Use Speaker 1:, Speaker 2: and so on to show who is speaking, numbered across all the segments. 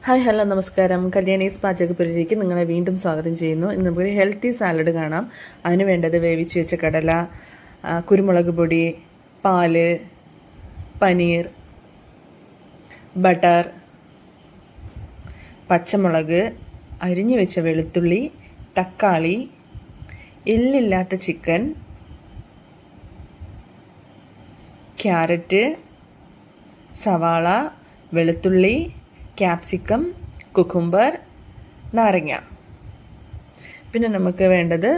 Speaker 1: Hi hello നമസ്കാരം. കല്യാണീസ് പാചകപ്പുരയിലേക്ക് നിങ്ങളെ വീണ്ടും സ്വാഗതം ചെയ്യുന്നു. ഇന്ന് നമുക്ക് ഹെൽത്തി സാലഡ് കാണാം. അതിന് വേണ്ടത് വേവിച്ച് വെച്ച കടല, കുരുമുളക് പൊടി, പാല്, പനീർ, ബട്ടർ, പച്ചമുളക്, അരിഞ്ഞു വെച്ച വെളുത്തുള്ളി, തക്കാളി, എല്ലില്ലാത്ത ചിക്കൻ, ക്യാരറ്റ്, സവാള, വെളുത്തുള്ളി, ക്യാപ്സിക്കം, കുക്കുംബർ, നാരങ്ങ. പിന്നെ നമുക്ക് വേണ്ടത്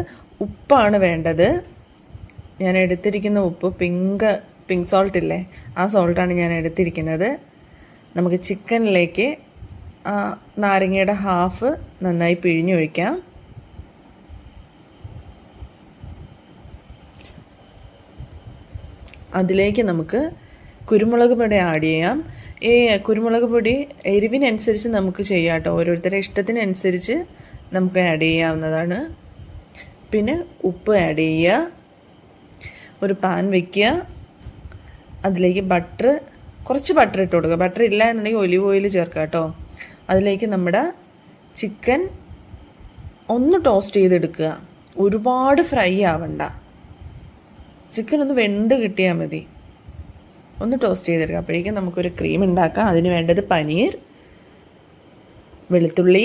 Speaker 1: ഉപ്പാണ് വേണ്ടത്. ഞാൻ എടുത്തിരിക്കുന്ന ഉപ്പ് പിങ്ക് സോൾട്ട് ഇല്ലേ, ആ സോൾട്ടാണ് ഞാൻ എടുത്തിരിക്കുന്നത്. നമുക്ക് ചിക്കനിലേക്ക് നാരങ്ങയുടെ ഹാഫ് നന്നായി പിഴിഞ്ഞൊഴിക്കാം. അതിലേക്ക് നമുക്ക് കുരുമുളക് പൊടി ആഡ് ചെയ്യാം. ഈ കുരുമുളക് പൊടി എരിവിനനുസരിച്ച് നമുക്ക് ചെയ്യാം കേട്ടോ. ഓരോരുത്തരുടെ ഇഷ്ടത്തിനനുസരിച്ച് നമുക്ക് ആഡ് ചെയ്യാവുന്നതാണ്. പിന്നെ ഉപ്പ് ആഡ് ചെയ്യുക. ഒരു പാൻ വയ്ക്കുക. അതിലേക്ക് കുറച്ച് ബട്ടർ ഇട്ട് കൊടുക്കുക. ബട്ടർ ഇല്ല എന്നുണ്ടെങ്കിൽ ഒലിവ് ഓയിൽ ചേർക്കുക കേട്ടോ. അതിലേക്ക് നമ്മുടെ ചിക്കൻ ഒന്ന് ടോസ്റ്റ് ചെയ്തെടുക്കുക. ഒരുപാട് ഫ്രൈ ആവണ്ട, ചിക്കൻ ഒന്ന് വെന്ത് കിട്ടിയാൽ മതി. ഒന്ന് ടോസ്റ്റ് ചെയ്തെടുക്കുക. അപ്പോഴേക്കും നമുക്കൊരു ക്രീം ഉണ്ടാക്കാം. അതിന് വേണ്ടത് പനീർ, വെളുത്തുള്ളി,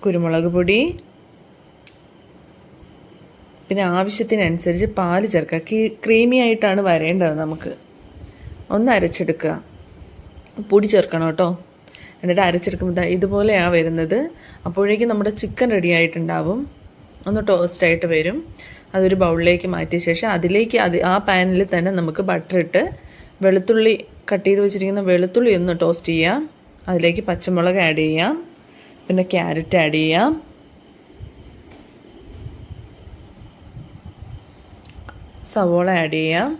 Speaker 1: കുരുമുളക് പൊടി, പിന്നെ ആവശ്യത്തിനനുസരിച്ച് പാല് ചേർക്കുക. ക്രീമി ആയിട്ടാണ് വരേണ്ടത്. നമുക്ക് ഒന്ന് അരച്ചെടുക്കുക. പൊടി ചേർക്കണം കേട്ടോ. എന്നിട്ട് അരച്ചെടുക്കുമ്പോൾ ഇതുപോലെയാണ് വരുന്നത്. അപ്പോഴേക്കും നമ്മുടെ ചിക്കൻ റെഡി ആയിട്ടുണ്ടാവും. ഒന്ന് ടോസ്റ്റായിട്ട് വരും. അതൊരു ബൗളിലേക്ക് മാറ്റിയ ശേഷം അതിലേക്ക് ആ പാനിൽ തന്നെ നമുക്ക് ബട്ടർ ഇട്ട് വെളുത്തുള്ളി കട്ട് ചെയ്ത് വെച്ചിരിക്കുന്ന വെളുത്തുള്ളി ഒന്ന് ടോസ്റ്റ് ചെയ്യാം. അതിലേക്ക് പച്ചമുളക് ആഡ് ചെയ്യാം. പിന്നെ ക്യാരറ്റ് ആഡ് ചെയ്യാം. സവോള ആഡ് ചെയ്യാം.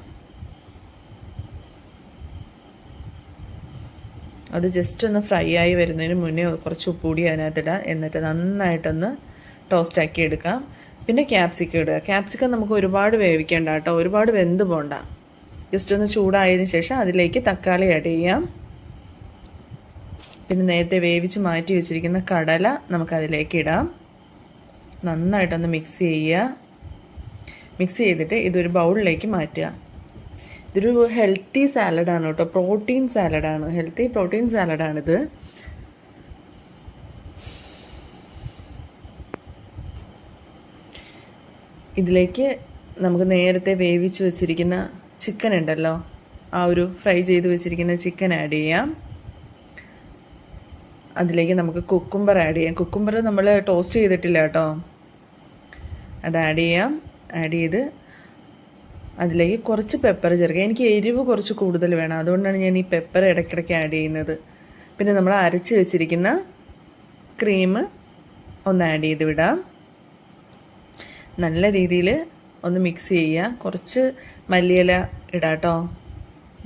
Speaker 1: അത് ജസ്റ്റ് ഒന്ന് ഫ്രൈ ആയി വരുന്നതിന് മുന്നേ കുറച്ച് ഉപ്പ് കൂടി അതിനകത്തിടുക. എന്നിട്ട് നന്നായിട്ടൊന്ന് ടോസ്റ്റാക്കി എടുക്കാം. പിന്നെ ക്യാപ്സിക്കം ഇടുക. ക്യാപ്സിക്കം നമുക്ക് ഒരുപാട് വേവിക്കേണ്ട കേട്ടോ, ഒരുപാട് വെന്ത് പോകണ്ട. ജസ്റ്റ് ഒന്ന് ചൂടായതിനു ശേഷം അതിലേക്ക് തക്കാളി ആഡ് ചെയ്യാം. പിന്നെ നേരത്തെ വേവിച്ച് മാറ്റി വെച്ചിരിക്കുന്ന കടല നമുക്കതിലേക്ക് ഇടാം. നന്നായിട്ടൊന്ന് മിക്സ് ചെയ്യുക. മിക്സ് ചെയ്തിട്ട് ഇതൊരു ബൗളിലേക്ക് മാറ്റുക. ഇതൊരു ഹെൽത്തി സാലഡാണ് കേട്ടോ, പ്രോട്ടീൻ സാലഡാണ്, ഹെൽത്തി പ്രോട്ടീൻ സാലഡാണിത്. ഇതിലേക്ക് നമുക്ക് നേരത്തെ വേവിച്ച് വെച്ചിരിക്കുന്ന ചിക്കൻ ഉണ്ടല്ലോ, ആ ഒരു ഫ്രൈ ചെയ്ത് വെച്ചിരിക്കുന്ന ചിക്കൻ ആഡ് ചെയ്യാം. അതിലേക്ക് നമുക്ക് കുക്കുംബർ ആഡ് ചെയ്യാം. കുക്കുംബർ നമ്മൾ ടോസ്റ്റ് ചെയ്തിട്ടില്ല കേട്ടോ, അത് ആഡ് ചെയ്യാം. ആഡ് ചെയ്ത് അതിലേക്ക് കുറച്ച് പെപ്പർ ചേർക്കുക. എനിക്ക് എരിവ് കുറച്ച് കൂടുതൽ വേണം, അതുകൊണ്ടാണ് ഞാൻ ഈ പെപ്പർ ഇടയ്ക്കിടയ്ക്ക് ആഡ് ചെയ്യുന്നത്. പിന്നെ നമ്മൾ അരച്ച് വെച്ചിരിക്കുന്ന ക്രീം ഒന്ന് ആഡ് ചെയ്ത് വിടാം. നല്ല രീതിയിൽ ഒന്ന് മിക്സ് ചെയ്യുക. കുറച്ച് മല്ലിയില ഇടാട്ടോ.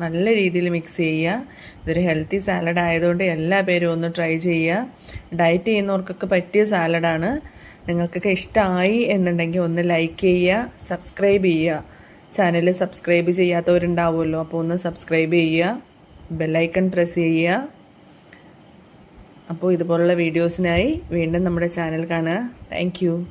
Speaker 1: നല്ല രീതിയിൽ മിക്സ് ചെയ്യുക. ഇതൊരു ഹെൽത്തി സാലഡ് ആയതുകൊണ്ട് എല്ലാ പേരും ഒന്ന് ട്രൈ ചെയ്യുക. ഡയറ്റ് ചെയ്യുന്നവർക്കൊക്കെ പറ്റിയ സാലഡാണ്. നിങ്ങൾക്കൊക്കെ ഇഷ്ടമായി എന്നുണ്ടെങ്കിൽ ഒന്ന് ലൈക്ക് ചെയ്യുക, സബ്സ്ക്രൈബ് ചെയ്യുക. ചാനൽ സബ്സ്ക്രൈബ് ചെയ്യാത്തവരുണ്ടാവുമല്ലോ, അപ്പോൾ ഒന്ന് സബ്സ്ക്രൈബ് ചെയ്യുക, ബെല്ലൈക്കൺ പ്രസ് ചെയ്യുക. അപ്പോൾ ഇതുപോലുള്ള വീഡിയോസിനായി വീണ്ടും നമ്മുടെ ചാനൽ കാണുക. താങ്ക്